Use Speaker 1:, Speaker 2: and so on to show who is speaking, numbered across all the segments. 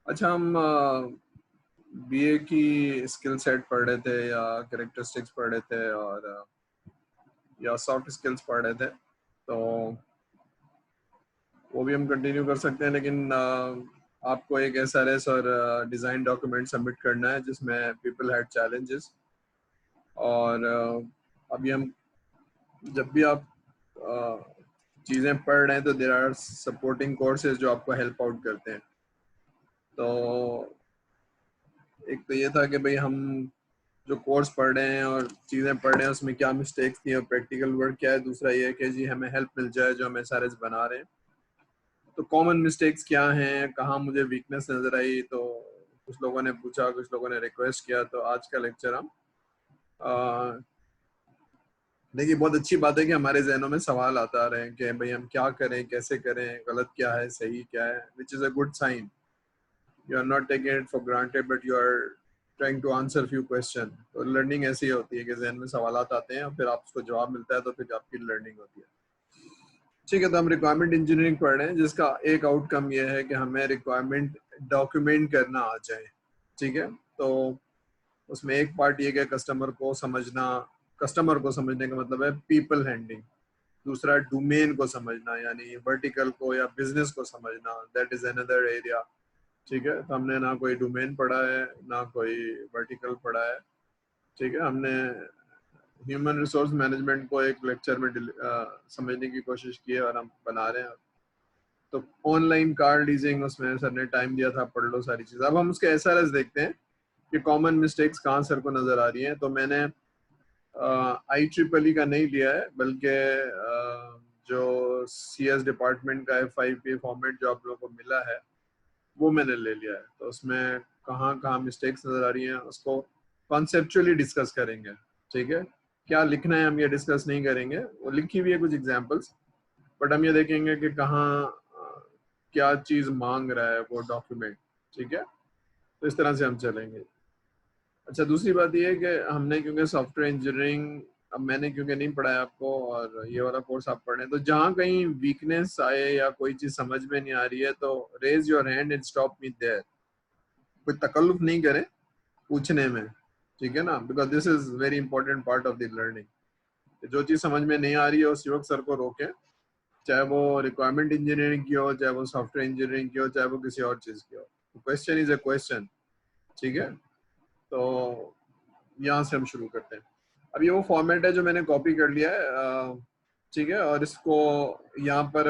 Speaker 1: अच्छा, हम बीए की स्किल सेट पढ़ रहे थे या कैरेक्टरिस्टिक्स पढ़ रहे थे और या सॉफ्ट स्किल्स पढ़ रहे थे, तो वो भी हम कंटिन्यू कर सकते हैं। लेकिन आपको एक एसआरएस और डिज़ाइन डॉक्यूमेंट सबमिट करना है जिसमें पीपल हैड चैलेंजेस। और अभी हम जब भी आप चीज़ें पढ़ रहे हैं तो देर आर सपोर्टिंग कोर्सेज जो आपको हेल्प आउट करते हैं। तो एक तो ये था कि भाई हम जो कोर्स पढ़ रहे हैं और चीज़ें पढ़ रहे हैं उसमें क्या मिस्टेक्स थी और प्रैक्टिकल वर्क क्या है। दूसरा ये है कि जी हमें हेल्प मिल जाए जो हम एसआरएस बना रहे हैं, तो कॉमन मिस्टेक्स क्या हैं, कहाँ मुझे वीकनेस नज़र आई। तो कुछ लोगों ने पूछा, कुछ लोगों ने रिक्वेस्ट किया, तो आज का लेक्चर हम देखिए, बहुत अच्छी बात है कि हमारे जहनों में सवाल आता रहे हैं कि भाई हम क्या करें, कैसे करें, गलत क्या है, सही क्या है, which is a good sign. You are not taking it for granted but you are trying to answer few question. तो लर्निंग ऐसी होती है कि जहन में सवाल आते हैं और फिर आप उसको जवाब मिलता है, तो फिर आपकी लर्निंग होती है। ठीक है, तो हम रिक्वायरमेंट इंजीनियरिंग पढ़ रहे हैं जिसका एक आउटकम यह है कि हमें रिक्वायरमेंट डॉक्यूमेंट करना आ जाए। ठीक है, तो उसमें एक पार्ट ये कि कस्टमर को समझना। कस्टमर को समझने का मतलब है पीपल हैंडलिंग। दूसरा डोमेन को समझना, यानी वर्टिकल को या बिजनेस को समझना, दैट इज अनदर एरिया। ठीक है, तो हमने ना कोई डोमेन पढ़ा है ना कोई वर्टिकल पढ़ा है। ठीक है, हमने ह्यूमन रिसोर्स मैनेजमेंट को एक लेक्चर में समझने की कोशिश की है और हम बना रहे हैं। तो ऑनलाइन कार लीजिंग, उसमें सर ने टाइम दिया था, पढ़ लो सारी चीज़। अब हम उसके एसआरएस देखते हैं कि कॉमन मिस्टेक्स कहाँ सर को नज़र आ रही हैं। तो मैंने IEEE का नहीं लिया है, बल्कि जो CS डिपार्टमेंट का FIPA फॉर्मेट जो आप लोगों को मिला है वो मैंने ले लिया है। तो उसमें कहाँ कहाँ मिस्टेक्स नज़र आ रही हैं उसको कॉन्सेप्चुअली डिस्कस करेंगे। ठीक है, क्या लिखना है हम ये डिस्कस नहीं करेंगे, वो लिखी हुई है कुछ एग्जाम्पल्स, बट हम ये देखेंगे कि कहाँ क्या चीज़ मांग रहा है वो डॉक्यूमेंट। ठीक है, तो इस तरह से हम चलेंगे। अच्छा, दूसरी बात ये है कि हमने, क्योंकि सॉफ्टवेयर इंजीनियरिंग अब मैंने क्योंकि नहीं पढ़ा है आपको और ये वाला कोर्स आप पढ़ रहे हैं, तो जहाँ कहीं वीकनेस आए या कोई चीज़ समझ में नहीं आ रही है तो raise your hand and stop me there. कोई तकल्लुफ नहीं करें पूछने में। ठीक है ना, because this is very important part of the learning. जो चीज़ समझ में नहीं आ रही है उस वक्त सर को रोकें, चाहे वो रिक्वायरमेंट इंजीनियरिंग की हो, चाहे वो सॉफ्टवेयर इंजीनियरिंग की हो, चाहे वो किसी और चीज़ की हो। Question is a question. ठीक है, तो यहाँ से हम शुरू करते हैं। अब ये वो फॉर्मेट है जो मैंने कॉपी कर लिया है। ठीक है, और इसको यहाँ पर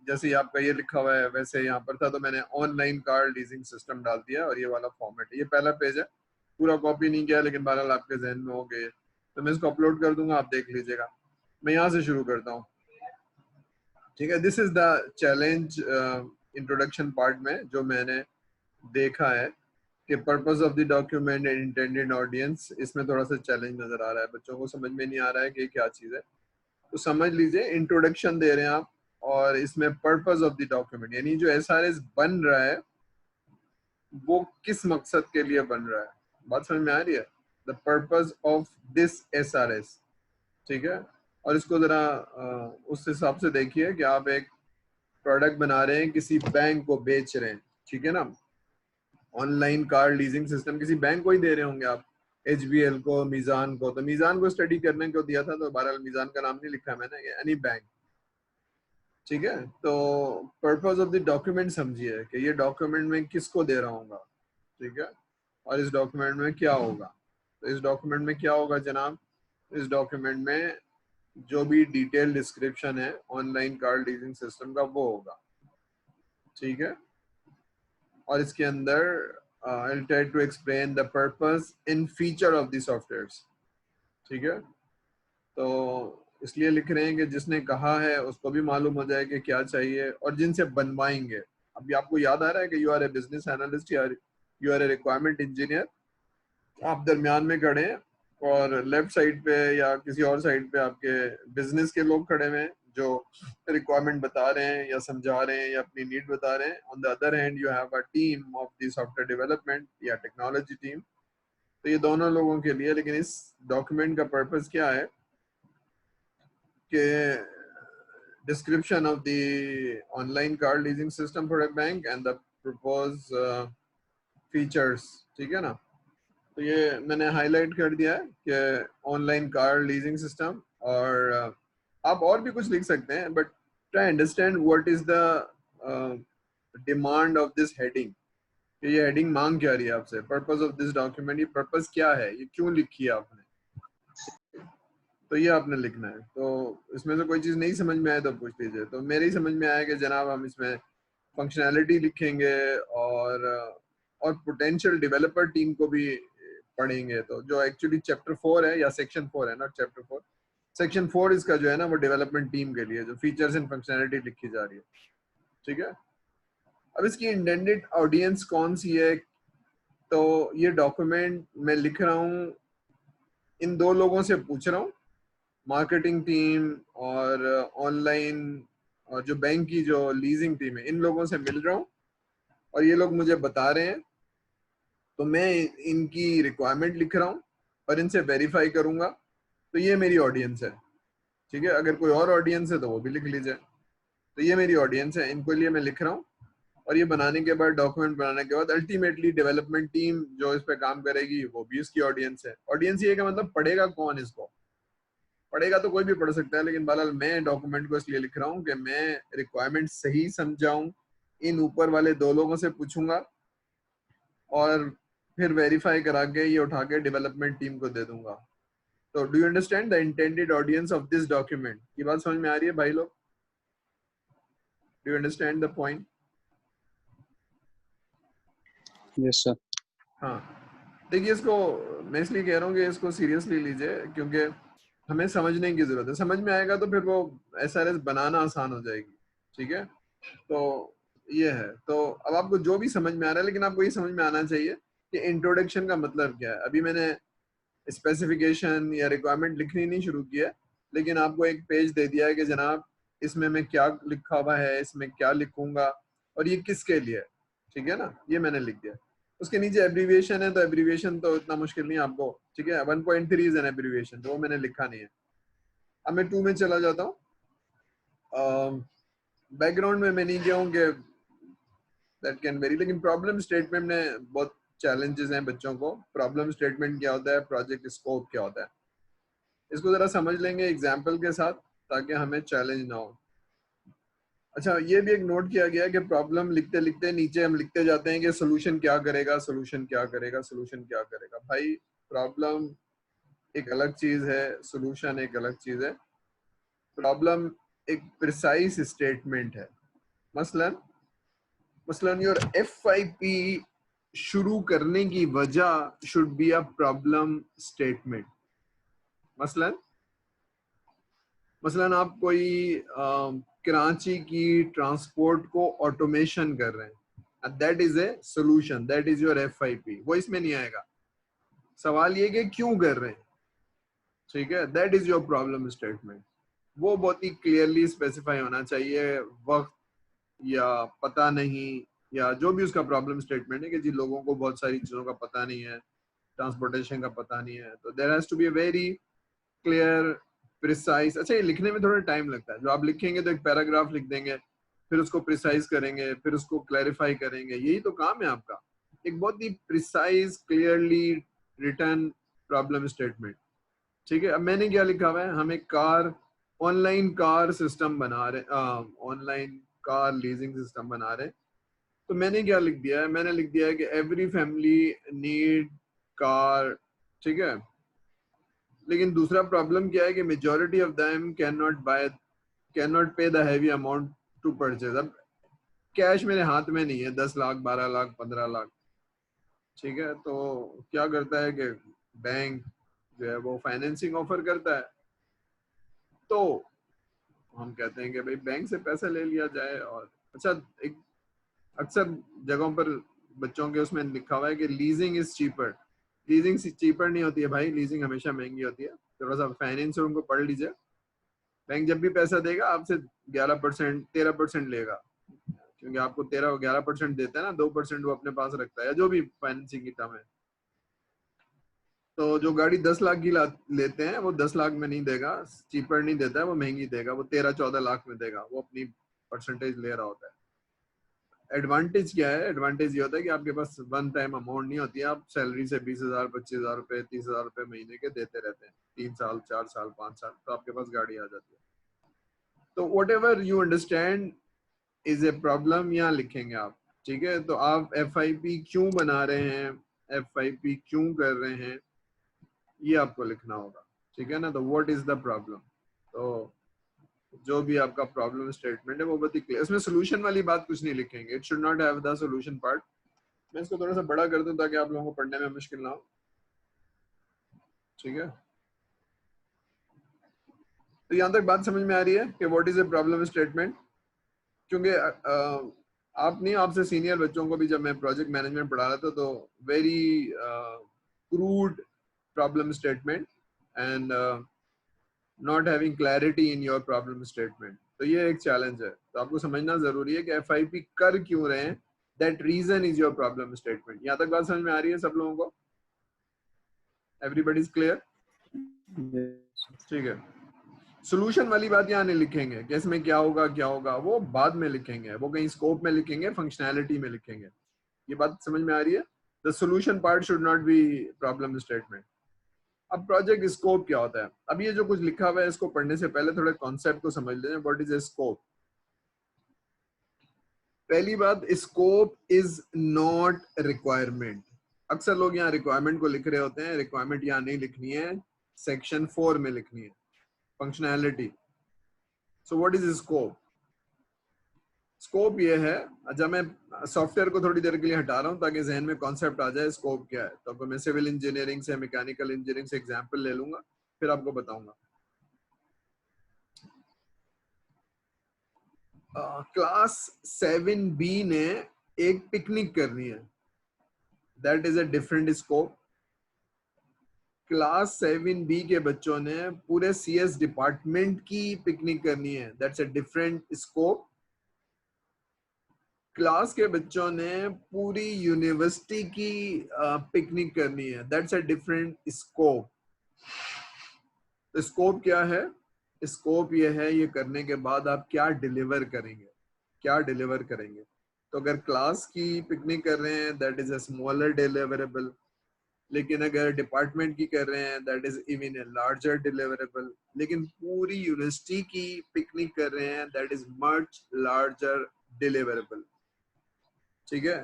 Speaker 1: जैसे ही आपका ये लिखा हुआ है वैसे यहाँ पर था, तो मैंने ऑनलाइन कार लीजिंग सिस्टम डाल दिया और ये वाला फॉर्मेट है। ये पहला पेज है, पूरा कॉपी नहीं किया, लेकिन बहरहाल आपके जहन में हो गए, तो मैं इसको अपलोड कर दूंगा, आप देख लीजिएगा। मैं यहाँ से शुरू करता हूँ। ठीक है, this is the challenge introduction part में जो मैंने देखा है कि purpose of the document and intended audience, इसमें थोड़ा सा चैलेंज नजर आ रहा है। बच्चों को समझ में नहीं आ रहा है कि क्या चीज़ है। तो समझ लीजिए, इंट्रोडक्शन दे रहे हैं आप और इसमें पर्पस ऑफ द डॉक्यूमेंट, यानी जो एसआरएस बन रहा है वो किस मकसद के लिए बन रहा है। बात समझ में आ रही है? The purpose of this SRS. ठीक है, और इसको जरा उस हिसाब से देखिए कि आप एक प्रोडक्ट बना रहे हैं, किसी बैंक को बेच रहे हैं। ठीक है ना, ऑनलाइन कार लीजिंग सिस्टम किसी बैंक को ही दे रहे होंगे आप, HBL को, मीजान को। तो मीजान को स्टडी करने को दिया था, तो बहरहाल मीजान का नाम नहीं लिखा मैंने, एनी बैंक। ठीक है, तो पर्पस ऑफ द डॉक्यूमेंट समझिए कि ये डॉक्यूमेंट में किसको दे रहा हूँ। ठीक है, और इस डॉक्यूमेंट में क्या होगा। तो इस डॉक्यूमेंट में क्या होगा जनाब, इस डॉक्यूमेंट में जो भी डिटेल डिस्क्रिप्शन है ऑनलाइन कार लीजिंग सिस्टम का वो होगा। ठीक है, और इसके अंदर I'll try to explain the purpose and feature of the softwares। ठीक है, तो इसलिए लिख रहे हैं कि जिसने कहा है उसको भी मालूम हो जाए कि क्या चाहिए, और जिनसे बनवाएंगे। अभी आपको याद आ रहा है कि you are a business analyst या you are a requirement engineer. आप दरमियान में खड़े हैं और लेफ्ट साइड पे या किसी और साइड पे आपके बिजनेस के लोग खड़े हुए हैं जो रिक्वायरमेंट बता रहे हैं या समझा रहे हैं या अपनी नीड बता रहे हैं। On the other hand you have a team of the software development या टेक्नोलॉजी टीम। तो ये दोनों लोगों के लिए, लेकिन इस डॉक्यूमेंट का पर्पस क्या है कि description of the online car leasing system for a bank and the proposed features, ठीक है ना। तो ये मैंने हाईलाइट कर दिया है कि ऑनलाइन कार लीजिंग सिस्टम, और आप और भी कुछ लिख सकते हैं, but try understand what is the demand of this heading, कि ये हेडिंग मांग क्या रही है आपसे, पर्पस ऑफ दिस डॉक्यूमेंट, ये पर्पस क्या है, ये क्यों लिखी है आपने, तो ये आपने लिखना है। तो इसमें से कोई चीज़ नहीं समझ में आए तो पूछ लीजिए। तो मेरे ही समझ में आया कि जनाब हम इसमें फंक्शनैलिटी लिखेंगे और पोटेंशियल डेवलपर टीम को भी पढ़ेंगे। तो जो एक्चुअली चैप्टर 4 है, या सेक्शन 4 है, नॉट चैप्टर 4, सेक्शन 4 इसका जो है ना वो डेवलपमेंट टीम के लिए जो फीचर्स एंड फंक्शनैलिटी लिखी जा रही है, ठीक है। अब इसकी इंटेंडेड ऑडियंस कौन सी है, तो ये डॉक्यूमेंट मैं लिख रहा हूँ, इन दो लोगों से पूछ रहा हूँ, मार्केटिंग टीम और ऑनलाइन और जो बैंक की जो लीजिंग टीम है, इन लोगों से मिल रहा हूँ और ये लोग मुझे बता रहे हैं, तो मैं इनकी रिक्वायरमेंट लिख रहा हूँ और इनसे वेरीफाई करूंगा। तो ये मेरी ऑडियंस है, ठीक है। अगर कोई और ऑडियंस है तो वो भी लिख लीजिए। तो ये मेरी ऑडियंस है, इनको लिए मैं लिख रहा हूँ, और ये बनाने के बाद, डॉक्यूमेंट बनाने के बाद, अल्टीमेटली डेवलपमेंट टीम जो इस पे काम करेगी वो भी इसकी ऑडियंस है। ऑडियंस ये का मतलब पढ़ेगा कौन इसको, पढ़ेगा तो कोई भी पढ़ सकता है, लेकिन बहरहाल मैं डॉक्यूमेंट को इसलिए लिख रहा हूँ कि मैं रिक्वायरमेंट सही समझाऊं, इन ऊपर वाले दो लोगों से पूछूंगा और फिर वेरीफाई करा के ये उठा के डेवलपमेंट टीम को दे दूंगा। तो do you understand the intended audience of this document? ये बात समझ में आ रही है भाई लोग? Do you understand the point?
Speaker 2: Yes sir.
Speaker 1: हाँ, देखिए इसको मैं इसलिए कह रहा हूँ कि इसको सीरियसली लीजिए, क्योंकि हमें समझने की जरूरत है। समझ में आएगा तो फिर वो एसआरएस बनाना आसान हो जाएगी, ठीक है। तो ये है। तो अब आपको जो भी समझ में आ रहा है, लेकिन आपको ये समझ में आना चाहिए कि इंट्रोडक्शन का मतलब क्या है। अभी मैंने स्पेसिफिकेशन या रिक्वायरमेंट लिखनी नहीं शुरू किया, लेकिन आपको एक पेज दे दिया है कि जनाब इसमें मैं क्या लिखा हुआ है, इसमें क्या लिखूंगा और ये किसके लिए है, ठीक है ना। ये मैंने लिख दिया। उसके नीचे एब्रीविएशन है, तो एब्रीविएशन तो इतना मुश्किल नहीं है आपको, ठीक है। 1.3 इज एन एब्रीविएशन, तो वो मैंने लिखा नहीं है। अब मैं 2 में चला जाता हूँ। बैकग्राउंड में मैं नहीं गया हूँ कि दैट कैन वेरी, लेकिन प्रॉब्लम स्टेटमेंट में बहुत चैलेंजेस हैं बच्चों को। प्रॉब्लम स्टेटमेंट क्या होता है, प्रोजेक्ट स्कोप क्या होता है, इसको जरा समझ लेंगे एग्जाम्पल के साथ, ताकि हमें चैलेंज ना हो। अच्छा, ये भी एक नोट किया गया है कि प्रॉब्लम लिखते लिखते नीचे हम लिखते जाते हैं कि सोल्यूशन क्या करेगा, सोल्यूशन क्या करेगा, सोल्यूशन क्या करेगा। भाई प्रॉब्लम एक अलग चीज है, सोल्यूशन एक अलग चीज है। प्रॉब्लम एक प्रिसाइज स्टेटमेंट है। मसलन योर FYP शुरू करने की वजह should be a problem statement. मसलन आप कोई कराची की ट्रांसपोर्ट को ऑटोमेशन कर रहे हैं, that is a solution, that is your FYP। वो इसमें नहीं आएगा। सवाल ये कि क्यों कर रहे हैं, ठीक है, that is your problem statement. वो बहुत ही क्लियरली स्पेसिफाई होना चाहिए, वक्त या पता नहीं, या जो भी उसका प्रॉब्लम स्टेटमेंट है, कि जिन लोगों को बहुत सारी चीजों का पता नहीं है, ट्रांसपोर्टेशन का पता नहीं है, तो there has to be a very clear, precise. अच्छा, ये लिखने में थोड़ा टाइम लगता है। जो आप लिखेंगे तो एक पैराग्राफ लिख देंगे, फिर उसको प्रिसाइज करेंगे, फिर उसको क्लैरिफाई करेंगे, यही तो काम है आपका। एक बहुत ही precise, clearly written problem statement, ठीक है। अब मैंने क्या लिखा हुआ है, हम एक कार, ऑनलाइन कार सिस्टम बना रहे, ऑनलाइन कार लीजिंग सिस्टम बना रहे। तो मैंने क्या लिख दिया है, मैंने लिख दिया है कि एवरी फैमिली नीड कार, ठीक है। लेकिन दूसरा प्रॉब्लम क्या है कि majority of them can not pay the heavy amount to purchase. अब कैश मेरे हाथ में नहीं है, 10 लाख, 12 लाख, 15 लाख, ठीक है। तो क्या करता है कि बैंक जो है वो फाइनेंसिंग ऑफर करता है। तो हम कहते हैं कि भाई बैंक से पैसा ले लिया जाए। और अच्छा, एक अक्सर जगहों पर बच्चों के उसमें लिखा हुआ है कि leasing is cheaper. Leasing cheaper नहीं होती है भाई, लीजिंग हमेशा महंगी होती है। थोड़ा सा फाइनेंस उनको पढ़ लीजिए। बैंक जब भी पैसा देगा आपसे 11%, 13% लेगा, क्योंकि आपको 13-11% देता है ना, 2% वो अपने पास रखता है, या जो भी फाइनेंसिंग की टर्म है। तो जो गाड़ी 10 लाख की लेते हैं वो 10 लाख में नहीं देगा, चीपर नहीं देता है, वो महंगी देगा, वो 13-14 लाख में देगा, वो अपनी परसेंटेज ले रहा होता है। एडवांटेज क्या है? एडवांटेज ये होता है कि आपके पास वन टाइम अमाउंट नहीं होती है, आप सैलरी से 20,000, 25,000 रुपए, 30,000 रुपए महीने के देते रहते हैं, 3 साल, 4 साल, 5 साल, तो आपके पास गाड़ी आ जाती है। तो what ever you understand is a problem यहाँ लिखेंगे आप, ठीक है? तो आप FIP क्यों बना रहे हैं, FIP क्यों कर रहे हैं, ये आपको लिखना होगा, ठीक है ना? तो व्हाट इज द प्रॉब्लम, तो जो भी आपका प्रॉब्लम स्टेटमेंट है वो बहुत ही क्लियर, इसमें सोल्यूशन वाली बात कुछ नहीं लिखेंगे, it should not have the solution part. मैं इसको थोड़ा सा बड़ा कर दूं ताकि आप लोगों को पढ़ने में मुश्किल ना हो, ठीक है? तो यहाँ तक बात समझ में आ रही है कि what is a problem statement? क्योंकि आप नहीं, आपसे सीनियर बच्चों को भी जब मैं प्रोजेक्ट मैनेजमेंट पढ़ा रहा था तो very crude problem statement and not having clarity in your problem statement, तो ये एक चैलेंज है। तो आपको समझना जरूरी है कि FIP कर क्यों रहे हैं, that reason is your problem statement. यहाँ तक बात समझ में आ रही है सब लोगों को? Everybody is clear? ठीक है। सोल्यूशन वाली बात यहाँ नहीं लिखेंगे कि इसमें क्या होगा क्या होगा, वो बाद में लिखेंगे, वो कहीं स्कोप में लिखेंगे, फंक्शनैलिटी में लिखेंगे। ये बात समझ में आ रही है? The solution part should not be problem statement. अब प्रोजेक्ट स्कोप क्या होता है? अब ये जो कुछ लिखा हुआ है इसको पढ़ने से पहले थोड़े कॉन्सेप्ट को समझ लें। What is a scope? पहली बात, स्कोप इज नॉट रिक्वायरमेंट। अक्सर लोग यहाँ रिक्वायरमेंट को लिख रहे होते हैं, रिक्वायरमेंट यहाँ नहीं लिखनी है, सेक्शन 4 में लिखनी है, functionality. So what is scope? Scope ये है, अच्छा मैं सॉफ्टवेयर को थोड़ी देर के लिए हटा रहा हूँ ताकि जहन में कॉन्सेप्ट आ जाए स्कोप क्या है। तो आपको मैं सिविल इंजीनियरिंग से, मैकेनिकल इंजीनियरिंग से एग्जांपल ले लूंगा, फिर आपको बताऊंगा। क्लास 7B ने एक पिकनिक करनी है, that is a different scope. Class 7B के बच्चों ने पूरे CS डिपार्टमेंट की पिकनिक करनी है, that's a different scope. Class के बच्चों ने पूरी यूनिवर्सिटी की पिकनिक करनी है, दैट्स अ डिफरेंट स्कोप। तो स्कोप क्या है? स्कोप ये है, ये करने के बाद आप क्या डिलीवर करेंगे, क्या डिलीवर करेंगे। तो अगर क्लास की पिकनिक कर रहे हैं that is a smaller deliverable, लेकिन अगर डिपार्टमेंट की कर रहे हैं that is even a larger deliverable, लेकिन पूरी यूनिवर्सिटी की पिकनिक कर रहे हैं that is much larger deliverable, ठीक है?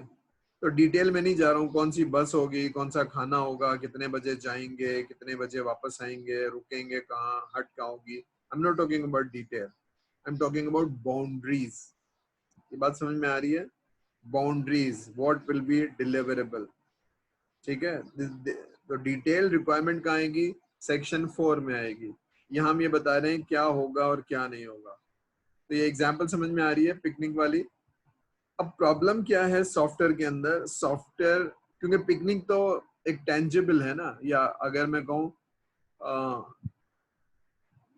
Speaker 1: तो डिटेल में नहीं जा रहा हूँ, कौन सी बस होगी, कौन सा खाना होगा, कितने बजे जाएंगे, कितने बजे वापस आएंगे, रुकेंगे कहाँ, हट कहाँ होगी। I am not talking about detail, I am talking about boundaries. ये बात समझ में आ रही है? Boundaries, what will be deliverable, ठीक है? तो डिटेल रिक्वायरमेंट कहाँ आएगी? सेक्शन 4 में आएगी। यहाँ हम ये बता रहे हैं क्या होगा और क्या नहीं होगा। तो ये एग्जाम्पल समझ में आ रही है पिकनिक वाली? अब प्रॉब्लम क्या है सॉफ्टवेयर के अंदर? सॉफ्टवेयर, क्योंकि पिकनिक तो एक टेंजिबल है ना, या अगर मैं कहूँ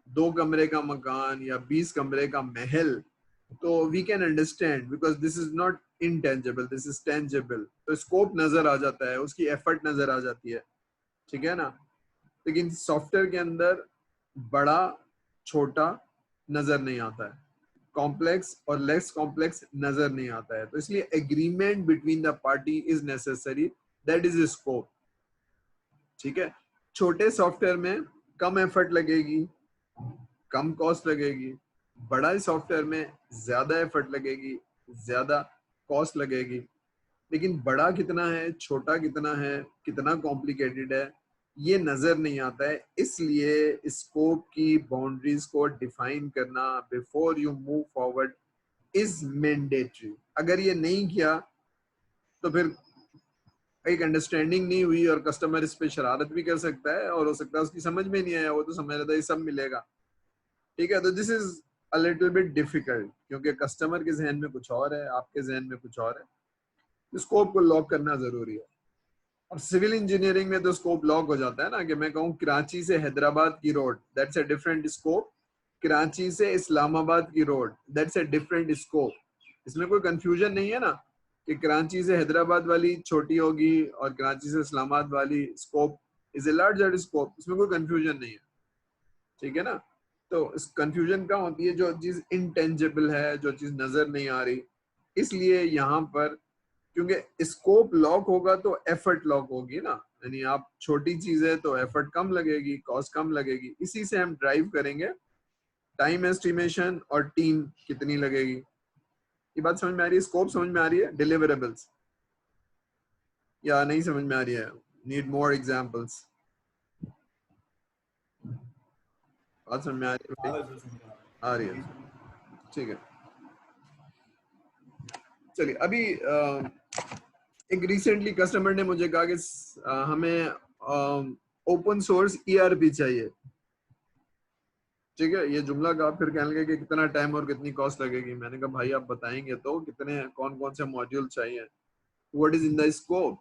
Speaker 1: 2 कमरे का मकान या 20 कमरे का महल, तो we can understand because this is not intangible, this is tangible. तो स्कोप नजर आ जाता है, उसकी एफर्ट नजर आ जाती है, ठीक है ना? लेकिन सॉफ्टवेयर के अंदर बड़ा छोटा नजर नहीं आता है, कॉम्प्लेक्स और लेस कॉम्प्लेक्स नजर नहीं आता है। तो इसलिए agreement between the party is necessary, that is scope, ठीक है? छोटे सॉफ्टवेयर में कम एफर्ट लगेगी, कम कॉस्ट लगेगी, बड़ा सॉफ्टवेयर में ज्यादा एफर्ट लगेगी, ज्यादा कॉस्ट लगेगी। लेकिन बड़ा कितना है, छोटा कितना है, कितना कॉम्प्लिकेटेड है, ये नजर नहीं आता है। इसलिए स्कोप की बाउंड्रीज को डिफाइन करना before you move forward is mandatory. अगर ये नहीं किया तो फिर एक अंडरस्टैंडिंग नहीं हुई और कस्टमर इस पे शरारत भी कर सकता है, और हो सकता है उसकी समझ में नहीं आया, वो तो समझ रहा था ये सब मिलेगा, ठीक है? तो this is a little bit difficult, क्योंकि कस्टमर के जहन में कुछ और है, आपके जहन में कुछ और है। स्कोप को लॉक करना जरूरी है। और सिविल इंजीनियरिंग में तो स्कोप लॉक हो जाता है ना, कि मैं कहूँ कराची से हैदराबाद की road, that's a different scope. Karachi से इस्लामाबाद की road, that's a different scope. इसमें कोई कंफ्यूजन नहीं है ना कि कराची से हैदराबाद वाली छोटी होगी और कराची से इस्लामाबाद वाली scope is a larger scope, इसमें कोई कंफ्यूजन नहीं है, ठीक है ना। तो इस कंफ्यूजन क्या होती है, जो चीज इंटेंजिबल है, जो चीज नजर नहीं आ रही, इसलिए यहाँ पर क्योंकि स्कोप लॉक होगा तो एफर्ट लॉक होगी ना, यानी आप छोटी चीज है तो एफर्ट कम लगेगी, कॉस्ट कम लगेगी, इसी से हम ड्राइव करेंगे टाइम एस्टिमेशन और टीम कितनी लगेगी। ये बात समझ में आ रही है, स्कोप समझ में आ रही है, डिलीवरेबल्स या नहीं समझ में आ रही है, नीड मोर एग्जांपल्स, बात समझ में आ रही है भाई? आ रही है, ठीक है। चलिए अभी एक रिसेंटली कस्टमर ने मुझे कहा कि हमें ओपन सोर्स ईआरपी चाहिए, ठीक है। ये जुमला का फिर कहने लगे कि कितना टाइम और कितनी कॉस्ट लगेगी। मैंने कहा भाई आप बताएंगे तो कितने कौन कौन से मॉड्यूल चाहिए, what is in the scope,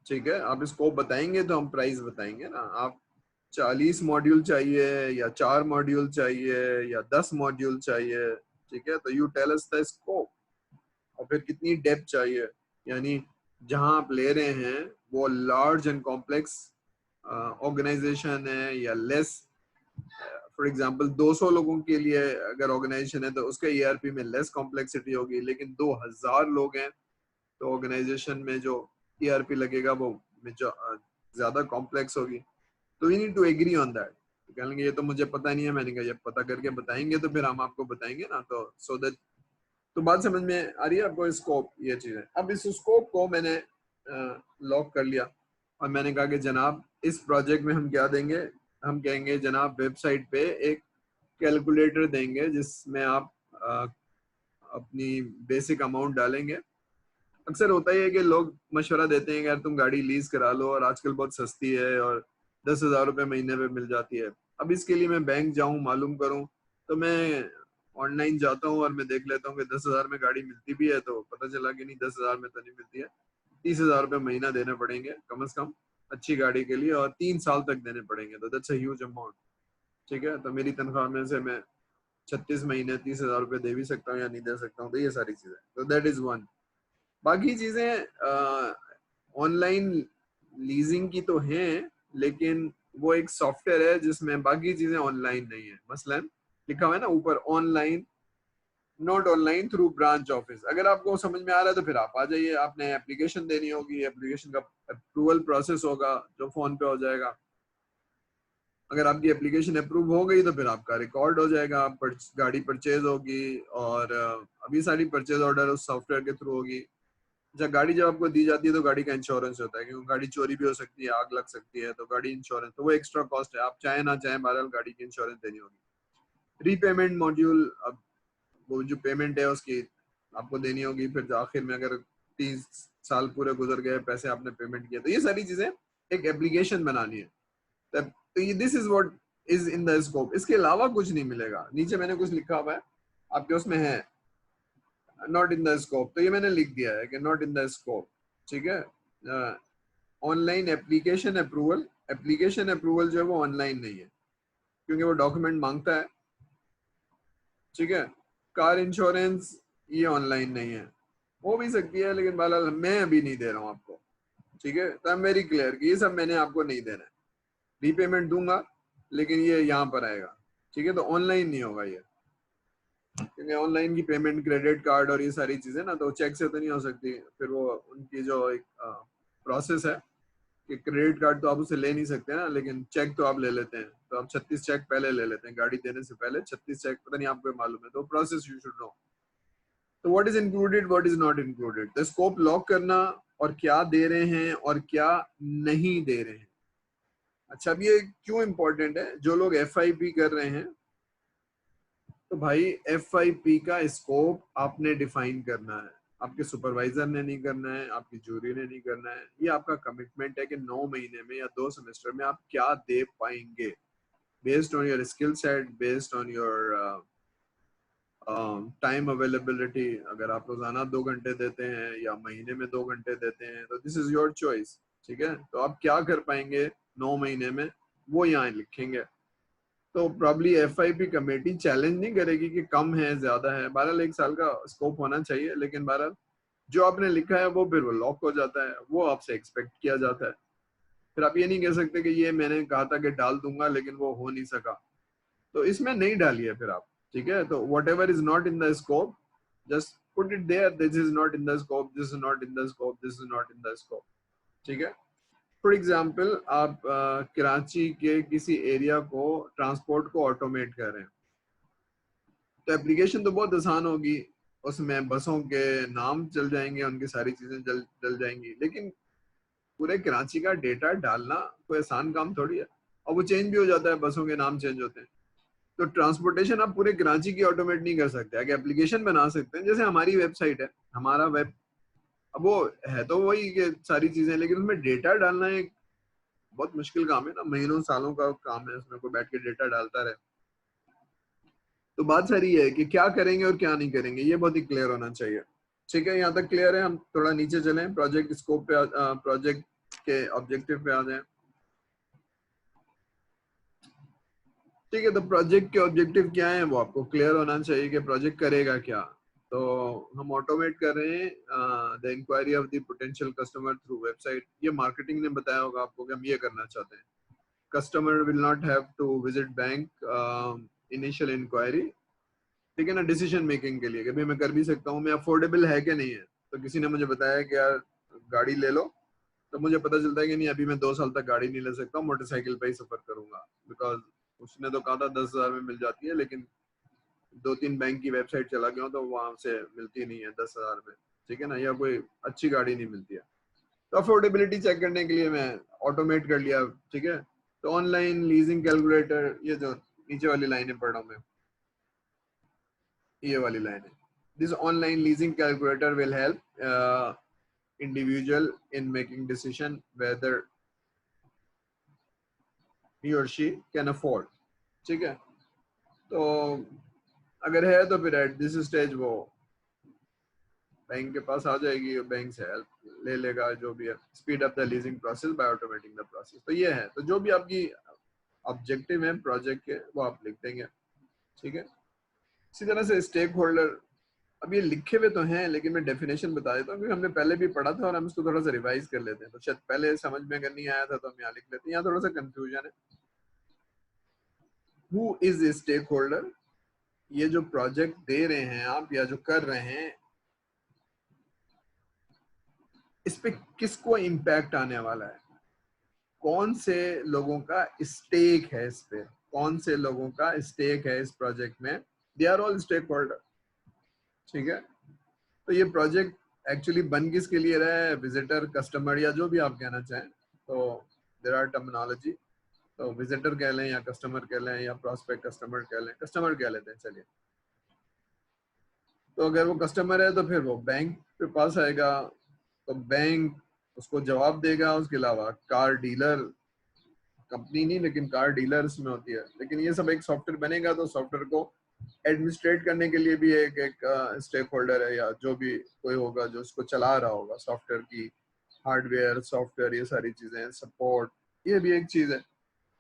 Speaker 1: ठीक है। आप स्कोप बताएंगे तो हम प्राइस बताएंगे ना। आप 40 मॉड्यूल चाहिए या 4 मॉड्यूल चाहिए या 10 मॉड्यूल चाहिए, ठीक है, तो you tell us the scope. और फिर कितनी डेप्थ चाहिए, यानी जहां आप ले रहे हैं वो लार्ज एंड कॉम्प्लेक्स ऑर्गेनाइजेशन है या लेस, फॉर एग्जांपल 200 लोगों के लिए अगर ऑर्गेनाइजेशन है तो उसके ईआरपी में लेस कॉम्प्लेक्सिटी होगी, लेकिन 2000 लोग हैं तो ऑर्गेनाइजेशन में जो ईआरपी लगेगा वो ज्यादा कॉम्प्लेक्स होगी। तो you need to agree on that. कहेंगे ये तो मुझे पता नहीं है, मैंने कहा ये पता करके बताएंगे तो फिर हम आपको बताएंगे ना, तो सो दैट, तो बात समझ में आ रही है आपको, स्कोप ये चीज है। अब इस स्कोप को मैंने लॉक कर लिया और मैंने कहा कि जनाब इस प्रोजेक्ट में हम क्या देंगे, हम कहेंगे जनाब वेबसाइट पे एक कैलकुलेटर देंगे जिसमें आप अपनी बेसिक अमाउंट डालेंगे। अक्सर होता ही है कि लोग मशवरा देते हैं कि यार तुम गाड़ी लीज करा लो और आजकल बहुत सस्ती है और 10,000 रुपये महीने पे मिल जाती है। अब इसके लिए मैं बैंक जाऊं मालूम करूं, तो मैं ऑनलाइन जाता हूं और मैं देख लेता हूँ कि 10,000 में गाड़ी मिलती भी है, तो पता चला कि नहीं 10,000 में तो नहीं मिलती है, 30,000 रुपये महीना देने पड़ेंगे कम से कम अच्छी गाड़ी के लिए, और 3 साल तक देने पड़ेंगे, तो दैट्स अ ह्यूज अमाउंट, ठीक है। तो मेरी तनख्वाह में से मैं 36 महीने 30,000 रुपये दे भी सकता हूँ या नहीं दे सकता हूँ, तो ये सारी चीजें, तो दैट इज वन। बाकी चीजें ऑनलाइन लीजिंग की तो हैं, लेकिन वो एक सॉफ्टवेयर है जिसमें बाकी चीजें ऑनलाइन नहीं है। मसलन लिखा हुआ है ना ऊपर, online not online through branch office. अगर आपको समझ में आ रहा है तो फिर आप आ जाइए, आपने एप्लीकेशन देनी होगी, एप्लीकेशन का अप्रूवल प्रोसेस होगा जो फोन पे हो जाएगा। अगर आपकी एप्लीकेशन अप्रूव हो गई तो फिर आपका रिकॉर्ड हो जाएगा, आप गाड़ी परचेज होगी, और अभी सारी परचेज ऑर्डर उस सॉफ्टवेयर के थ्रू होगी। जब गाड़ी जब आपको दी जाती है तो गाड़ी का इंश्योरेंस होता है, क्योंकि गाड़ी चोरी भी हो सकती है, आग लग सकती है, तो गाड़ी इंश्योरेंस तो वो एक्स्ट्रा कॉस्ट है, आप चाहे ना चाहे बहरहाल गाड़ी की इंश्योरेंस देनी होगी। रीपेमेंट मॉड्यूल, अब वो जो पेमेंट है उसकी आपको देनी होगी, फिर आखिर में अगर 30 साल पूरे गुजर गए, पैसे आपने पेमेंट किया, तो ये सारी चीजें एक एप्लीकेशन बनानी है। तो ये this is what is in the scope, इसके अलावा कुछ नहीं मिलेगा। नीचे मैंने कुछ लिखा हुआ है आपके उसमें है नॉट इन द स्कोप, तो ये मैंने लिख दिया है कि नॉट इन द स्कोप, ठीक है। Online application approval, application approval जो है वो ऑनलाइन नहीं है क्योंकि वो डॉक्यूमेंट मांगता है, ठीक है। कार इंश्योरेंस ये ऑनलाइन नहीं है, हो भी सकती है लेकिन बहरहाल मैं अभी नहीं दे रहा हूँ आपको, ठीक है। तो आई एम वेरी क्लियर कि ये सब मैंने आपको नहीं देना है, रीपेमेंट दूंगा लेकिन ये यहाँ पर आएगा, ठीक है। तो ऑनलाइन नहीं होगा ये, क्योंकि ऑनलाइन की पेमेंट क्रेडिट कार्ड और ये सारी चीजें ना तो चेक से तो नहीं हो सकती, फिर वो उनकी जो एक प्रोसेस है कि क्रेडिट कार्ड तो आप उसे ले नहीं सकते ना, लेकिन चेक तो आप ले लेते हैं, तो आप 36 चेक पहले ले लेते हैं गाड़ी देने से पहले, 36 चेक, पता नहीं आपको मालूम है, तो प्रोसेस यू शुड नो। तो what is included, what is not included, तो स्कोप लॉक करना और क्या दे रहे हैं और क्या नहीं दे रहे हैं। अच्छा अब ये क्यों इंपॉर्टेंट है, जो लोग FIP कर रहे हैं तो भाई FIP का स्कोप आपने डिफाइन करना है, आपके सुपरवाइजर ने नहीं करना है, आपकी जूरी ने नहीं करना है, ये आपका कमिटमेंट है कि 9 महीने में या 2 सेमेस्टर में आप क्या दे पाएंगे, based on your skill set, based on your time availability. अगर आप रोजाना 2 घंटे देते हैं या महीने में 2 घंटे देते हैं तो दिस इज योर चॉइस, ठीक है। तो आप क्या कर पाएंगे 9 महीने में वो यहाँ लिखेंगे। तो प्रॉब्ली FIP कमेटी चैलेंज नहीं करेगी कि कम है ज्यादा है, बहरहाल 1 साल का स्कोप होना चाहिए, लेकिन बहरहाल जो आपने लिखा है वो फिर वो लॉक हो जाता है, वो आपसे एक्सपेक्ट किया जाता है, फिर आप ये नहीं कह सकते कि ये मैंने कहा था कि डाल दूंगा लेकिन वो हो नहीं सका, तो इसमें नहीं डालिए फिर आप, ठीक है। तो whatever is not in the scope, just put it there, this is not in the scope, this is not in the scope, this is not in the scope, ठीक है। फॉर एग्जाम्पल आप कराची के किसी area को transport को automate कर रहे हैं, तो एप्लीकेशन तो बहुत आसान होगी, उसमें बसों के नाम चल जाएंगे, उनकी सारी चीजें चल जाएंगी, लेकिन पूरे कराची का डेटा डालना कोई आसान काम थोड़ी है, और वो चेंज भी हो जाता है, बसों के नाम चेंज होते हैं। तो ट्रांसपोर्टेशन आप पूरे कराची की ऑटोमेट नहीं कर सकते, आगे एप्लीकेशन बना सकते हैं, जैसे हमारी वेबसाइट है, हमारा वेब, अब वो है तो वही के सारी चीजें, लेकिन उसमें डेटा डालना एक बहुत मुश्किल काम है ना, महीनों सालों का काम है, उसमें कोई बैठ के डेटा डालता रहे। तो बात सारी है कि क्या करेंगे और क्या नहीं करेंगे, ये बहुत ही क्लियर होना चाहिए, ठीक है। यहाँ तक क्लियर है। हम थोड़ा नीचे चलें, प्रोजेक्ट स्कोप पे, प्रोजेक्ट के ऑब्जेक्टिव पे आ जाएं, ठीक है। तो प्रोजेक्ट के ऑब्जेक्टिव क्या है वो आपको क्लियर होना चाहिए कि प्रोजेक्ट करेगा क्या। तो हम ऑटोमेट कर रहे हैं the inquiry of the potential customer through website, ये मार्केटिंग ने बताया होगा आपको कि हम ये करना चाहते हैं। Customer will not have to visit bank initial inquiry, ठीक है ना, डिसीजन मेकिंग के लिए कि भाई मैं कर भी सकता हूँ, मैं अफोर्डेबल है कि नहीं है। तो किसी ने मुझे बताया कि यार गाड़ी ले लो, तो मुझे पता चलता है कि नहीं, अभी मैं 2 साल तक गाड़ी नहीं ले सकता, मोटरसाइकिल पे ही सफर करूंगा, बिकॉज उसने तो कहा था 10,000 में मिल जाती है, लेकिन 2-3 बैंक की वेबसाइट चला गया हूं तो वहां से मिलती नहीं है 10,000 में, ठीक है ना, या कोई अच्छी गाड़ी नहीं मिलती है। तो अफोर्डेबिलिटी चेक करने के लिए मैं ऑटोमेट कर लिया, ठीक है। तो ऑनलाइन लीजिंग कैलकुलेटर, ये जो नीचे वाली लाइनें पढ़ रहा हूं मैं, ये वाली लाइन है, this online leasing calculator will help individual in making decision whether he or she can afford, ठीक है। तो अगर है तो फिर एट दिस स्टेज वो बैंक के पास आ जाएगी, बैंक से हेल्प ले लेगा, जो भी है, speed up the leasing process by automating the process. तो ये है, तो जो भी आपकी ऑब्जेक्टिव है प्रोजेक्ट के वो आप लिख देंगे, ठीक है। इसी तरह से स्टेक होल्डर, अब ये लिखे हुए तो हैं लेकिन मैं डेफिनेशन बता देता हूँ, क्योंकि हमने पहले भी पढ़ा था और हम इसको थोड़ा सा रिवाइज कर लेते हैं, तो शायद पहले समझ में अगर नहीं आया था तो हम यहाँ लिख लेते हैं, यहाँ थोड़ा सा कंफ्यूजन है। Who is a stake holder, ये जो प्रोजेक्ट दे रहे हैं आप या जो कर रहे हैं, इस पे किसको इम्पैक्ट आने वाला है, कौन से लोगों का स्टेक है इस पे, कौन से लोगों का स्टेक है इस प्रोजेक्ट में, they are all stake holder, ठीक है। तो ये प्रोजेक्ट एक्चुअली बन किसके लिए रहा है, विजिटर, कस्टमर, या जो भी आप कहना चाहें, तो देयर आर टर्मिनोलॉजी, तो विजिटर कह लें या कस्टमर कह लें या प्रोस्पेक्ट कस्टमर कह लें, कस्टमर कह लेते हैं चलिए। तो अगर वो कस्टमर है तो फिर वो बैंक के पास आएगा, तो बैंक उसको जवाब देगा। उसके अलावा कार डीलर, कंपनी नहीं लेकिन कार डीलर इसमें होती है, लेकिन ये सब एक सॉफ्टवेयर बनेगा तो सॉफ्टवेयर को एडमिनिस्ट्रेट करने के लिए भी एक स्टेक होल्डर है, या जो भी कोई होगा जो उसको चला रहा होगा, सॉफ्टवेयर की हार्डवेयर सॉफ्टवेयर ये सारी चीजें, सपोर्ट, ये भी एक चीज है,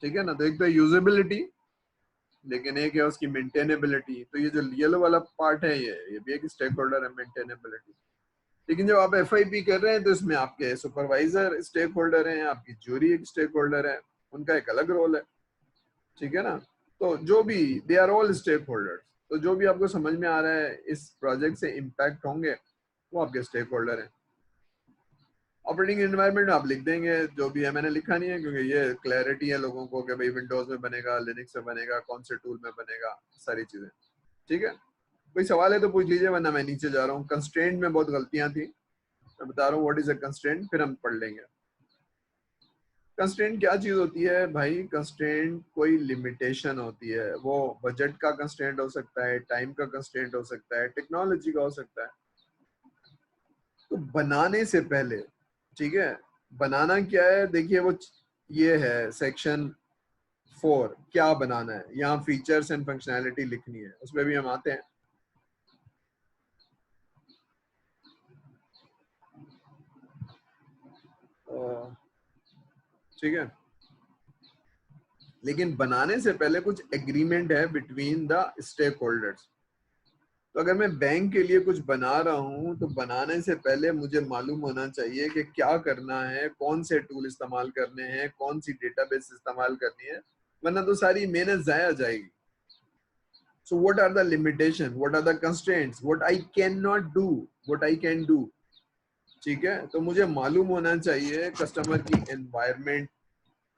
Speaker 1: ठीक है ना। तो एक तो यूजेबिलिटी, लेकिन एक है उसकी मेंटेनेबिलिटी, तो ये जो येलो वाला पार्ट है ये भी एक स्टेक होल्डर है, मेंटेनेबिलिटी। लेकिन जब आप एफआईपी कर रहे हैं तो इसमें आपके सुपरवाइजर स्टेक होल्डर हैं, आपकी ज्यूरी एक स्टेक होल्डर है, उनका एक अलग रोल है, ठीक है ना। तो जो भी, they are all stake holders, तो जो भी आपको समझ में आ रहा है इस प्रोजेक्ट से इम्पैक्ट होंगे वो आपके स्टेक होल्डर हैं। ऑपरेटिंग एनवायरनमेंट आप लिख देंगे जो भी है, मैंने लिखा नहीं है क्योंकि ये क्लैरिटी है लोगों को कि भाई विंडोज में बनेगा, लिनक्स में बनेगा, कौन से टूल में बनेगा, सारी चीजें, ठीक है। कोई सवाल है तो पूछ लीजिए वरना मैं नीचे जा रहा हूँ। कंस्ट्रेंट में बहुत गलतियां थी, मैं बता रहा हूँ व्हाट इज अ कंस्ट्रेंट, फिर हम पढ़ लेंगे। कंस्ट्रेंट क्या चीज होती है भाई, कंस्ट्रेंट कोई लिमिटेशन होती है, वो बजट का कंस्ट्रेंट हो सकता है, टाइम का कंस्ट्रेंट हो सकता है, टेक्नोलॉजी का हो सकता है। तो बनाने से पहले, ठीक है, बनाना क्या है, देखिए वो ये है सेक्शन 4, क्या बनाना है, यहाँ फीचर्स एंड फंक्शनैलिटी लिखनी है, उसमें भी हम आते हैं। ठीक है, लेकिन बनाने से पहले कुछ एग्रीमेंट है बिटवीन द स्टेक होल्डर्स, तो अगर मैं बैंक के लिए कुछ बना रहा हूँ तो बनाने से पहले मुझे मालूम होना चाहिए कि क्या करना है, कौन से टूल इस्तेमाल करने हैं, कौन सी डेटाबेस इस्तेमाल करनी है, वरना तो सारी मेहनत जाया जाएगी। So what are the limitations? What are the constraints? What I cannot do? What I can do? ठीक है, तो मुझे मालूम होना चाहिए कस्टमर की एनवायरनमेंट,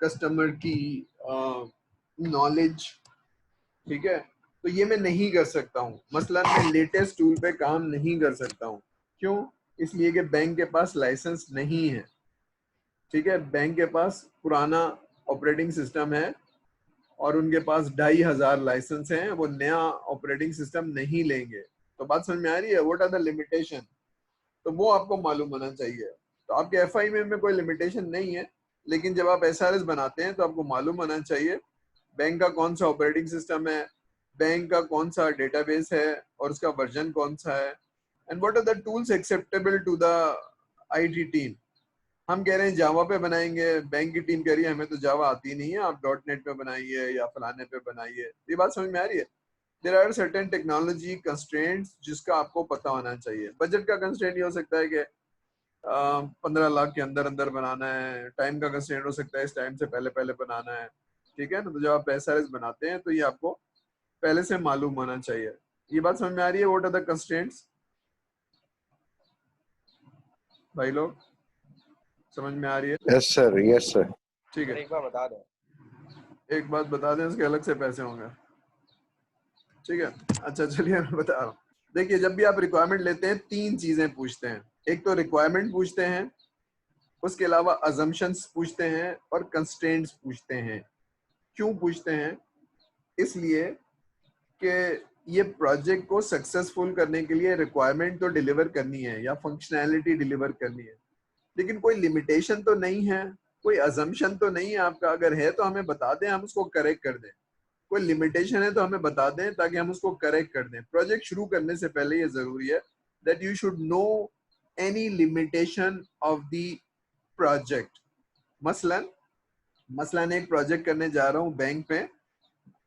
Speaker 1: कस्टमर की नॉलेज। ठीक है, तो ये मैं नहीं कर सकता हूँ। मसलन मैं लेटेस्ट टूल पे काम नहीं कर सकता हूँ। क्यों? इसलिए कि बैंक के पास लाइसेंस नहीं है। ठीक है, बैंक के पास पुराना ऑपरेटिंग सिस्टम है और उनके पास 2500 लाइसेंस हैं, वो नया ऑपरेटिंग सिस्टम नहीं लेंगे। तो बात समझ में आ रही है? What are the limitation? तो वो आपको मालूम होना चाहिए। तो आपके एफआई में कोई लिमिटेशन नहीं है, लेकिन जब आप एसआरएस बनाते हैं तो आपको मालूम होना चाहिए बैंक का कौन सा ऑपरेटिंग सिस्टम है, बैंक का कौन सा डेटाबेस है और उसका वर्जन कौन सा है, and what are the tools acceptable to the IT team. हम कह रहे हैं जावा पे बनाएंगे, बैंक की टीम कह रही है हमें तो जावा आती नहीं है, आप डॉट नेट पे बनाइए या फलाने पे बनाइए। ये बात समझ में आ रही है? There are certain technology constraints जिसका आपको पता होना चाहिए। बजट का कंस्ट्रेंट ये हो सकता है कि 15 लाख के अंदर अंदर बनाना है। टाइम का कंस्ट्रेंट हो सकता है इस टाइम से पहले पहले बनाना है। ठीक है ना? तो जब आप एसआरएस बनाते हैं तो ये आपको पहले से मालूम होना चाहिए। ये बात समझ में आ रही है? What are the constraints? भाई लोग समझ में आ रही है?
Speaker 2: Yes sir, yes sir.
Speaker 1: ठीक है,
Speaker 3: एक बार बता दें।
Speaker 1: एक बात बता दें, इसके अलग से पैसे होंगे। ठीक है, अच्छा चलिए मैं बता रहा हूँ। देखिए, जब भी आप रिक्वायरमेंट लेते हैं 3 चीजें पूछते हैं। एक तो रिक्वायरमेंट पूछते हैं, उसके अलावा अजम्पशंस पूछते हैं और कंस्ट्रेंट्स पूछते हैं। क्यों पूछते हैं? इसलिए कि ये प्रोजेक्ट को सक्सेसफुल करने के लिए रिक्वायरमेंट तो डिलीवर करनी है या फंक्शनैलिटी डिलीवर करनी है, लेकिन कोई लिमिटेशन तो नहीं है, कोई अजम्पशन तो नहीं है आपका। अगर है तो हमें बता दें, हम उसको करेक्ट कर दें। कोई लिमिटेशन है तो हमें बता दें ताकि हम उसको करेक्ट कर दें। प्रोजेक्ट शुरू करने से पहले ये जरूरी है that you should no any limitation of the project. मसलन एक प्रोजेक्ट करने जा रहा हूँ बैंक पे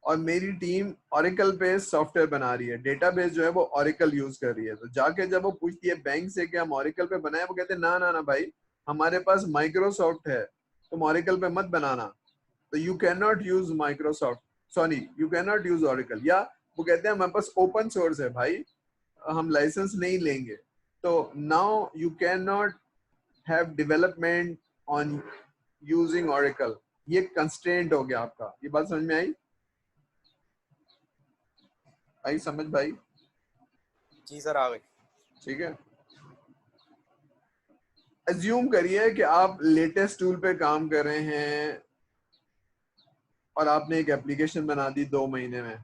Speaker 1: और मेरी टीम ओरेकल पे सॉफ्टवेयर बना रही है, डेटाबेस जो है वो ओरेकल यूज कर रही है। तो जाके जब वो पूछती है बैंक से कि हम ओरेकल पे बनाए, वो कहते हैं ना ना ना भाई, हमारे पास माइक्रोसॉफ्ट है, तुम ओरेकल पे मत बनाना। तो you can not use Microsoft, sorry you can not use Oracle. या वो कहते हैं हमारे पास ओपन सोर्स है भाई, हम लाइसेंस नहीं लेंगे। तो now you can not have development on using Oracle. ये कंस्ट्रेंट हो गया आपका। ये बात समझ में आई? आई समझ भाई?
Speaker 3: जी सर, आ गई।
Speaker 1: ठीक है, अज्यूम करिए कि आप लेटेस्ट टूल पे काम कर रहे हैं और आपने एक एप्लीकेशन बना दी 2 महीने में।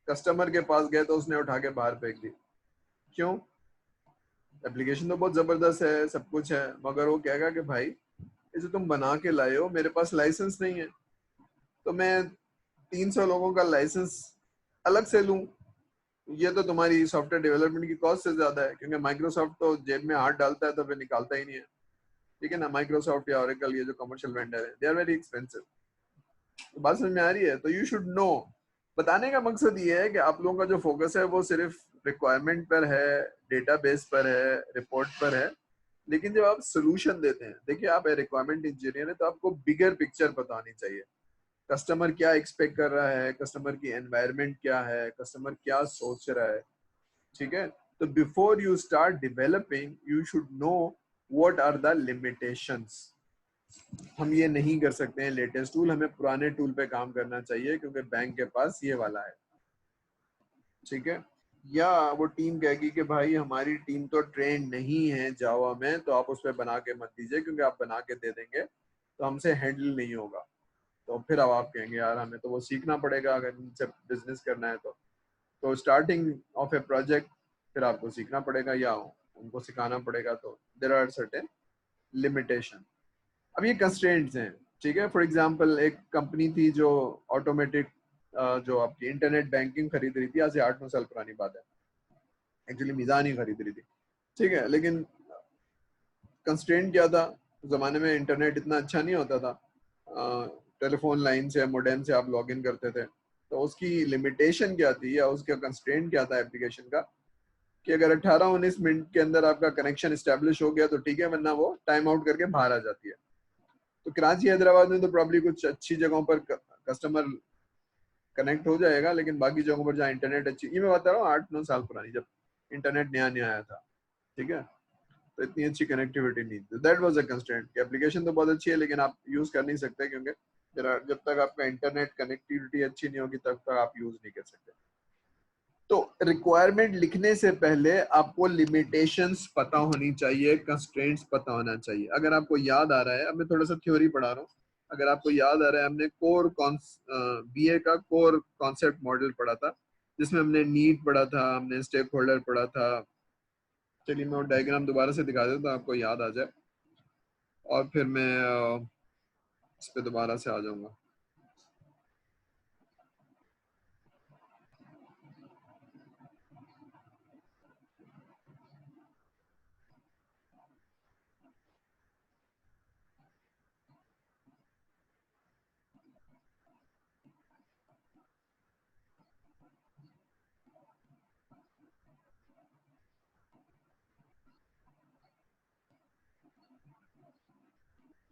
Speaker 1: कस्टमर के पास गए तो उसने उठा के बाहर फेंक दी। क्यों? एप्लीकेशन तो बहुत जबरदस्त है, सब कुछ है, मगर वो कहेगा कि भाई इसे तुम बना के लाए हो, मेरे पास लाइसेंस नहीं है, तो मैं 300 लोगों का लाइसेंस अलग से लूं। ये तो तुम्हारी सॉफ्टवेयर डेवलपमेंट की कॉस्ट से ज्यादा है, क्योंकि माइक्रोसॉफ्ट तो जेब में हाथ डालता है तो फिर निकालता ही नहीं है। ठीक है ना? माइक्रोसॉफ्ट या ओरेकल, ये जो कमर्शियल वेंडर है, दे आर वेरी एक्सपेंसिव। तो बात समझ में आ रही है? तो यू शुड नो। बताने का मकसद ये है कि आप लोगों का जो फोकस है वो सिर्फ रिक्वायरमेंट पर है, डेटाबेस पर है, रिपोर्ट पर है, लेकिन जब आप सोल्यूशन देते हैं, देखिए आप रिक्वायरमेंट इंजीनियर है तो आपको बिगर पिक्चर पता होनी चाहिए। कस्टमर क्या एक्सपेक्ट कर रहा है, कस्टमर की एनवायरनमेंट क्या है, कस्टमर क्या सोच रहा है। ठीक है, तो before you start developing you should know what are the limitations. हम ये नहीं कर सकते हैं लेटेस्ट टूल, हमें पुराने टूल पे काम करना चाहिए क्योंकि बैंक के पास ये वाला है। ठीक है, या वो टीम कहेगी कि भाई हमारी टीम तो ट्रेन नहीं है जावा में, तो आप उस पर बना के मत दीजिए, क्योंकि आप बना के दे देंगे तो हमसे हैंडल नहीं होगा। तो फिर अब आप कहेंगे यार हमें तो वो सीखना पड़ेगा अगर इनसे बिजनेस करना है। तो स्टार्टिंग ऑफ ए प्रोजेक्ट फिर आपको सीखना पड़ेगा या उनको सिखाना पड़ेगा। तो देयर आर सर्टेन लिमिटेशन। अब ये कंस्ट्रेंट्स हैं। ठीक है, फॉर एग्जांपल एक कंपनी थी जो ऑटोमेटिक जो आपकी इंटरनेट बैंकिंग खरीद रही थी, आज से 8-9 साल पुरानी बात है, एक्चुअली मीज़ान ही खरीद रही थी। ठीक है, लेकिन कंस्ट्रेंट क्या था? उस जमाने में इंटरनेट इतना अच्छा नहीं होता था, टेलीफोन लाइन से, मोडेम से आप लॉग इन करते थे। तो उसकी लिमिटेशन क्या थी या उसका कंस्ट्रेंट क्या था एप्लीकेशन का? कि अगर 18-19 मिनट के अंदर आपका कनेक्शन इस्टेब्लिश हो गया तो ठीक है, वरना वो टाइम आउट करके बाहर आ जाती है। तो कराची हैदराबाद में तो प्रॉब्ली कुछ अच्छी जगहों पर कस्टमर कनेक्ट हो जाएगा, लेकिन बाकी जगहों पर जहाँ इंटरनेट अच्छी, ये मैं बता रहा हूँ 8-9 साल पुरानी जब इंटरनेट नया नया आया था, ठीक है, तो इतनी अच्छी कनेक्टिविटी नहीं थी। दैट वाज अ कंस्ट्रेंट कि एप्लीकेशन तो बहुत अच्छी है लेकिन आप यूज कर नहीं सकते, क्योंकि जब तक आपका इंटरनेट कनेक्टिविटी अच्छी नहीं होगी तब तक आप यूज नहीं कर सकते। तो रिक्वायरमेंट लिखने से पहले आपको लिमिटेशंस पता होनी चाहिए, कंस्ट्रेंट्स पता होना चाहिए। अगर आपको याद आ रहा है, अब मैं थोड़ा सा थ्योरी पढ़ा रहा हूँ, अगर आपको याद आ रहा है, हमने बीए का कोर कॉन्सेप्ट मॉडल पढ़ा था, जिसमें हमने नीड पढ़ा था, हमने स्टेक होल्डर पढ़ा था। चलिए मैं वो डायग्राम दोबारा से दिखा देता हूँ, आपको याद आ जाए, और फिर मैं इस पे दोबारा से आ जाऊंगा।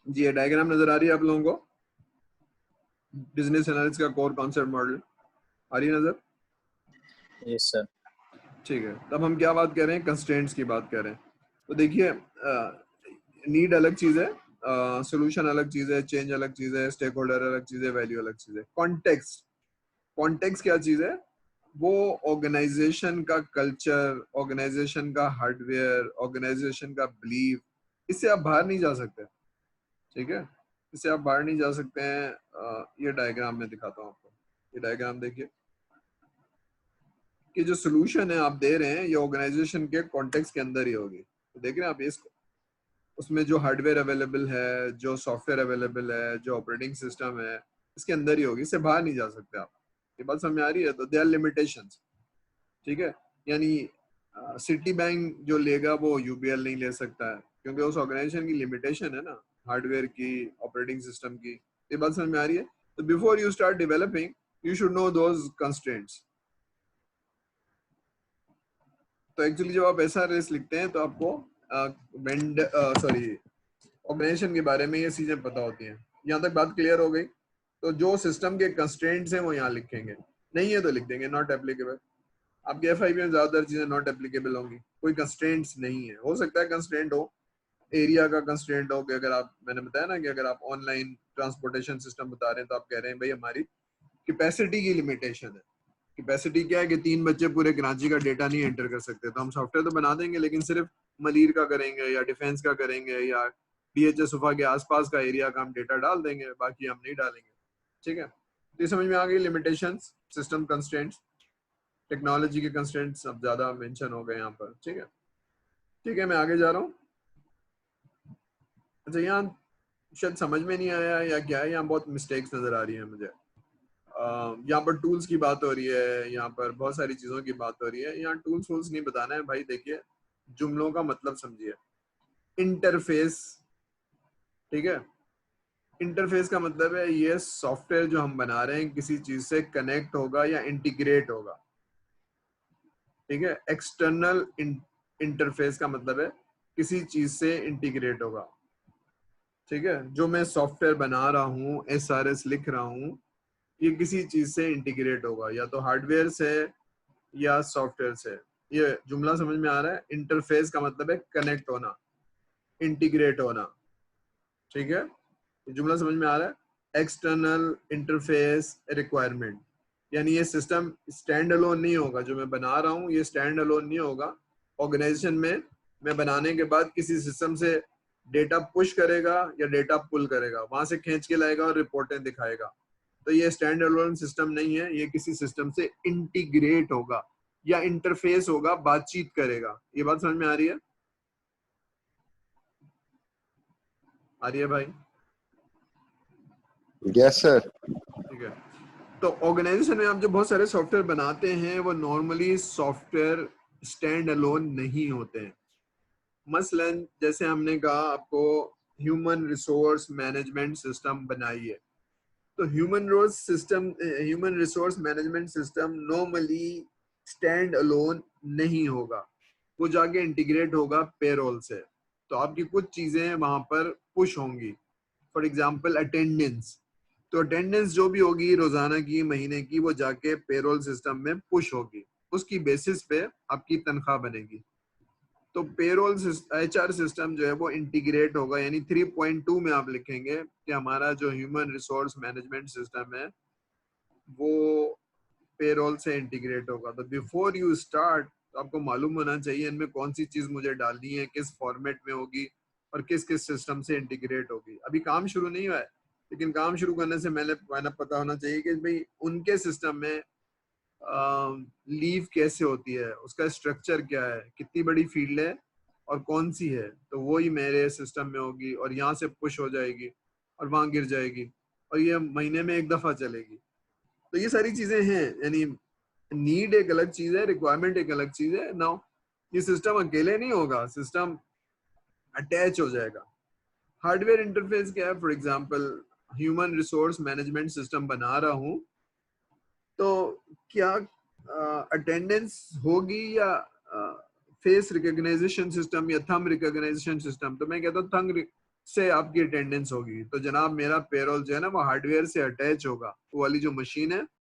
Speaker 1: जी ये डायग्राम नजर आ रही है आप लोगों को? बिजनेस एनालिस्ट का कोर कॉन्सेप्ट मॉडल आ रही है नजर?
Speaker 2: Yes sir.
Speaker 1: ठीक है, तब हम क्या बात कर रहे हैं? कंस्ट्रेंट्स की बात कर रहे हैं। तो देखिए, नीड अलग चीज है, सोल्यूशन अलग चीज है, चेंज अलग चीज है, स्टेक होल्डर अलग चीज है, वैल्यू अलग चीज है। कॉन्टेक्स्ट, कॉन्टेक्स्ट क्या चीज है? वो ऑर्गेनाइजेशन का कल्चर, ऑर्गेनाइजेशन का हार्डवेयर, ऑर्गेनाइजेशन का बिलीव, इससे आप बाहर नहीं जा सकते, ठीक है, इससे आप बाहर नहीं जा सकते हैं। ये डायग्राम में दिखाता हूँ आपको, ये डायग्राम देखिए कि जो सोल्यूशन है आप दे रहे हैं ये ऑर्गेनाइजेशन के कॉन्टेक्स्ट के अंदर ही होगी। तो देख रहे हैं आप इसको, उसमें जो हार्डवेयर अवेलेबल है, जो सॉफ्टवेयर अवेलेबल है, जो ऑपरेटिंग सिस्टम है, इसके अंदर ही होगी, इससे बाहर नहीं जा सकते आप। ये बात समझ में आ रही है? तो दे आर लिमिटेशंस, ठीक है। यानी सिटी बैंक जो लेगा वो यूबीएल नहीं ले सकता है, क्योंकि उस ऑर्गेनाइजेशन की लिमिटेशन है ना, हार्डवेयर की, ऑपरेटिंग सिस्टम की। ये बात समझ में आ रही है? तो before you start developing you should know those constraints. तो एक्चुअली जब आप एसआरएस लिखते हैं तो आपको ऑर्गेनाइजेशन के बारे में ये चीजें पता होती हैं। यहाँ तक बात क्लियर हो गई? तो जो सिस्टम के कंस्ट्रेंट्स हैं वो यहाँ लिखेंगे, नहीं है तो लिख देंगे नॉट एप्लीकेबल। आपके एफआईबी में ज्यादातर चीजें नॉट एप्लीकेबल होंगी, कोई कंस्ट्रेंट्स नहीं है। हो सकता है कंस्ट्रेंट हो, एरिया का कंस्ट्रेंट हो, कि अगर आप, मैंने बताया ना कि अगर आप ऑनलाइन ट्रांसपोर्टेशन सिस्टम बता रहे हैं तो आप कह रहे हैं भाई हमारी कैपेसिटी की लिमिटेशन है। कैपेसिटी क्या है कि 3 बच्चे पूरे कराची का डेटा नहीं एंटर कर सकते, तो हम सॉफ्टवेयर तो बना देंगे लेकिन सिर्फ मलीर का करेंगे या डिफेंस का करेंगे या बीएचएस सुफा के आसपास का एरिया का हम डेटा डाल देंगे, बाकी हम नहीं डालेंगे, ठीक है। तो ये समझ में आ गई लिमिटेशंस, सिस्टम कंस्ट्रेंट्स। टेक्नोलॉजी के कंस्ट्रेंट्स अब ज्यादा मेंशन हो गए यहाँ पर, ठीक है। ठीक है, मैं आगे जा रहा हूँ। अच्छा, यहाँ शायद समझ में नहीं आया या क्या है, यहाँ बहुत मिस्टेक्स नजर आ रही है मुझे। यहाँ पर टूल्स की बात हो रही है, यहाँ पर बहुत सारी चीजों की बात हो रही है। यहाँ टूल्स वूल्स नहीं बताना है भाई, देखिए जुमलों का मतलब समझिए। इंटरफेस, ठीक है, इंटरफेस का मतलब है ये सॉफ्टवेयर जो हम बना रहे हैं किसी चीज से कनेक्ट होगा या इंटीग्रेट होगा, ठीक है। एक्सटर्नल इंटरफेस का मतलब है किसी चीज से इंटीग्रेट होगा, ठीक है। जो मैं सॉफ्टवेयर बना रहा हूँ, एसआरएस लिख रहा हूँ, ये किसी चीज से इंटीग्रेट होगा, या तो हार्डवेयर से या सॉफ्टवेयर से। ये जुमला समझ में आ रहा है? इंटरफेस का मतलब है कनेक्ट होना, इंटीग्रेट होना, ठीक है। ये जुमला समझ में आ रहा है? एक्सटर्नल इंटरफेस रिक्वायरमेंट, यानी ये सिस्टम स्टैंड अलोन नहीं होगा। जो मैं बना रहा हूँ ये स्टैंड अलोन नहीं होगा। ऑर्गेनाइजेशन में मैं बनाने के बाद किसी सिस्टम से डेटा पुश करेगा या डेटा पुल करेगा, वहां से खींच के लाएगा और रिपोर्टें दिखाएगा। तो ये स्टैंड अलोन सिस्टम नहीं है, ये किसी सिस्टम से इंटीग्रेट होगा या इंटरफेस होगा, बातचीत करेगा। ये बात समझ में आ रही है? आ रही है भाई?
Speaker 4: Yes sir.
Speaker 1: ठीक है। तो ऑर्गेनाइजेशन में आप जो बहुत सारे सॉफ्टवेयर बनाते हैं वो नॉर्मली सॉफ्टवेयर स्टैंड अलोन नहीं होते हैं। मसलन जैसे हमने कहा आपको ह्यूमन रिसोर्स मैनेजमेंट सिस्टम बनाइए, तो human resource management system normally stand alone नहीं होगा। वो जाके इंटीग्रेट होगा पेरोल से, तो आपकी कुछ चीजें वहां पर पुश होंगी। फॉर एग्जाम्पल अटेंडेंस, तो अटेंडेंस जो भी होगी रोजाना की, महीने की, वो जाके पेरोल सिस्टम में पुश होगी, उसकी बेसिस पे आपकी तनख्वाह बनेगी। तो पेरोल HR सिस्टम जो है वो इंटीग्रेट होगा, यानी 3.2 में आप लिखेंगे कि हमारा जो ह्यूमन रिसोर्स मैनेजमेंट सिस्टम है वो पेरोल से इंटीग्रेट होगा। तो बिफोर यू स्टार्ट आपको मालूम होना चाहिए इनमें कौन सी चीज मुझे डालनी है, किस फॉर्मेट में होगी और किस किस सिस्टम से इंटीग्रेट होगी। अभी काम शुरू नहीं हुआ है, लेकिन काम शुरू करने से मैंने पता होना चाहिए कि भाई उनके सिस्टम में लीव कैसे होती है, उसका स्ट्रक्चर क्या है, कितनी बड़ी फील्ड है और कौन सी है, तो वो ही मेरे सिस्टम में होगी और यहाँ से पुश हो जाएगी और वहां गिर जाएगी और ये महीने में एक दफा चलेगी। तो ये सारी चीजें हैं, यानी नीड एक अलग चीज है, रिक्वायरमेंट एक अलग चीज है। नाउ ये सिस्टम अकेले नहीं होगा, सिस्टम अटैच हो जाएगा। हार्डवेयर इंटरफेस क्या है, for example human resource management system बना रहा हूं, तो क्या अटेंडेंस होगी या फेस रिकॉग्नाइजेशन सिस्टम या थंब रिकॉग्नाइजेशन सिस्टम? तो मैं कहता हूँ थंब से आपकी अटेंडेंस होगी। तो जनाब मेरा पेरोल जो है ना वो हार्डवेयर से अटैच होगा, वो वाली जो मशीन है